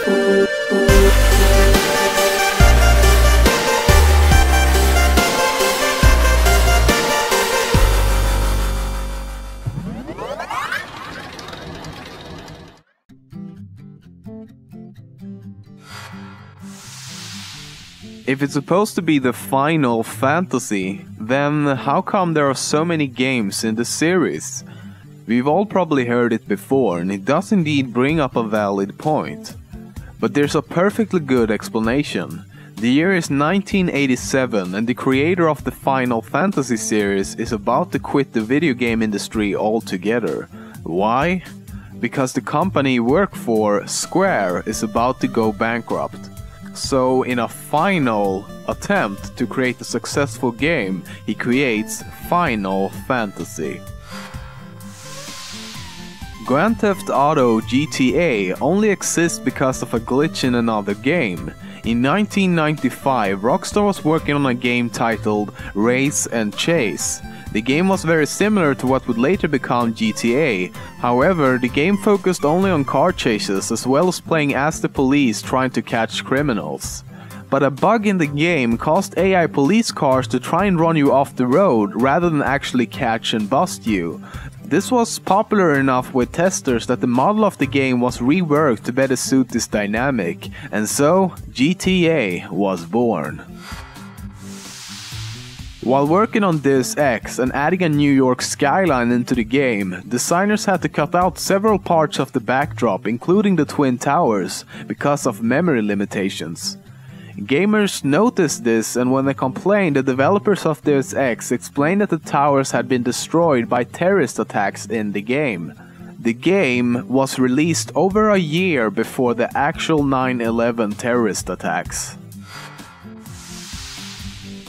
If it's supposed to be the Final Fantasy, then how come there are so many games in the series? We've all probably heard it before, and it does indeed bring up a valid point. But there's a perfectly good explanation. The year is 1987, and the creator of the Final Fantasy series is about to quit the video game industry altogether. Why? Because the company he worked for, Square, is about to go bankrupt. So in a final attempt to create a successful game, he creates Final Fantasy. Grand Theft Auto GTA only exists because of a glitch in another game. In 1995, Rockstar was working on a game titled Race and Chase. The game was very similar to what would later become GTA. However, the game focused only on car chases as well as playing as the police trying to catch criminals. But a bug in the game caused AI police cars to try and run you off the road rather than actually catch and bust you. This was popular enough with testers that the model of the game was reworked to better suit this dynamic, and so GTA was born. While working on Deus Ex and adding a New York skyline into the game, designers had to cut out several parts of the backdrop, including the Twin Towers, because of memory limitations. Gamers noticed this, and when they complained, the developers of Deus Ex explained that the towers had been destroyed by terrorist attacks in the game. The game was released over a year before the actual 9/11 terrorist attacks.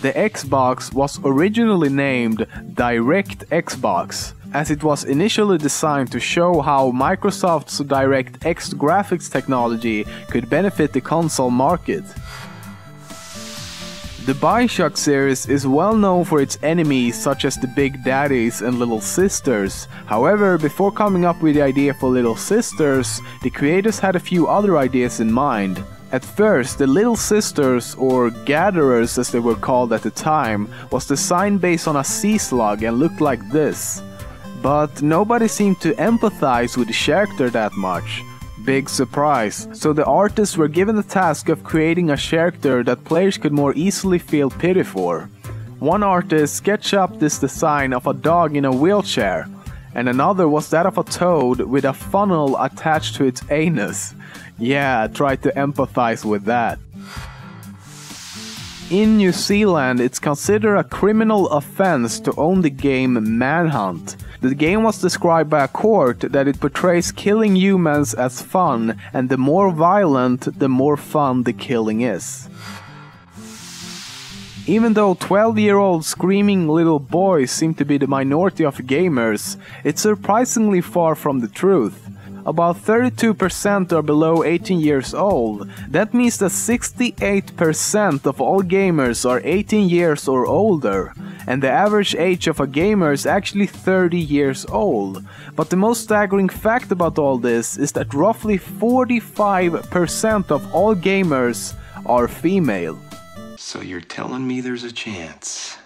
The Xbox was originally named DirectXbox, as it was initially designed to show how Microsoft's DirectX graphics technology could benefit the console market. The Bioshock series is well known for its enemies such as the Big Daddies and Little Sisters. However, before coming up with the idea for Little Sisters, the creators had a few other ideas in mind. At first, the Little Sisters, or Gatherers as they were called at the time, was designed based on a sea slug and looked like this. But nobody seemed to empathize with the character that much. Big surprise. So the artists were given the task of creating a character that players could more easily feel pity for. One artist sketched up this design of a dog in a wheelchair, and another was that of a toad with a funnel attached to its anus. Yeah, try to empathize with that. In New Zealand, it's considered a criminal offense to own the game Manhunt. The game was described by a court that it portrays killing humans as fun, and the more violent, the more fun the killing is. Even though 12-year-old screaming little boys seem to be the minority of gamers, it's surprisingly far from the truth. About 32% are below 18 years old. That means that 68% of all gamers are 18 years or older. And the average age of a gamer is actually 30 years old. But the most staggering fact about all this is that roughly 45% of all gamers are female. So you're telling me there's a chance?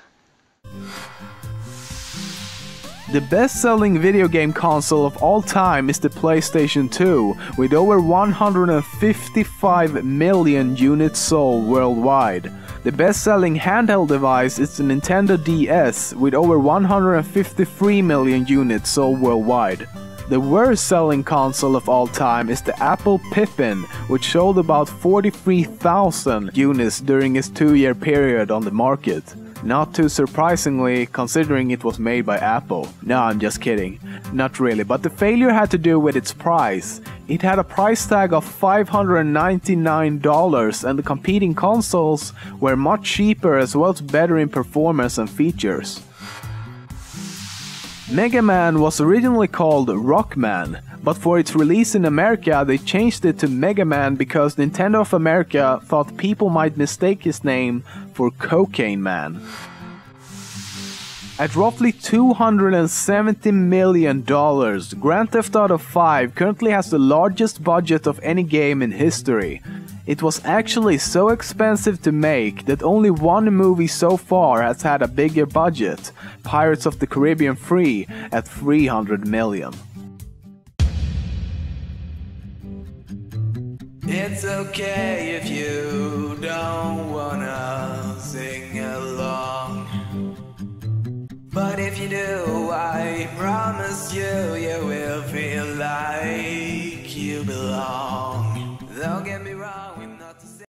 The best-selling video game console of all time is the PlayStation 2, with over 155 million units sold worldwide. The best-selling handheld device is the Nintendo DS, with over 153 million units sold worldwide. The worst-selling console of all time is the Apple Pippin, which sold about 43,000 units during its 2-year period on the market. Not too surprisingly, considering it was made by Apple. No, I'm just kidding. Not really, but the failure had to do with its price. It had a price tag of $599, and the competing consoles were much cheaper as well as better in performance and features. Mega Man was originally called Rockman, but for its release in America they changed it to Mega Man because Nintendo of America thought people might mistake his name for Cocaine Man. At roughly $270 million, Grand Theft Auto 5 currently has the largest budget of any game in history. It was actually so expensive to make that only one movie so far has had a bigger budget, Pirates of the Caribbean 3 at $300 million. It's okay if you don't wanna sing along, but if you do, I promise you, you will feel like you belong. Don't get me wrong.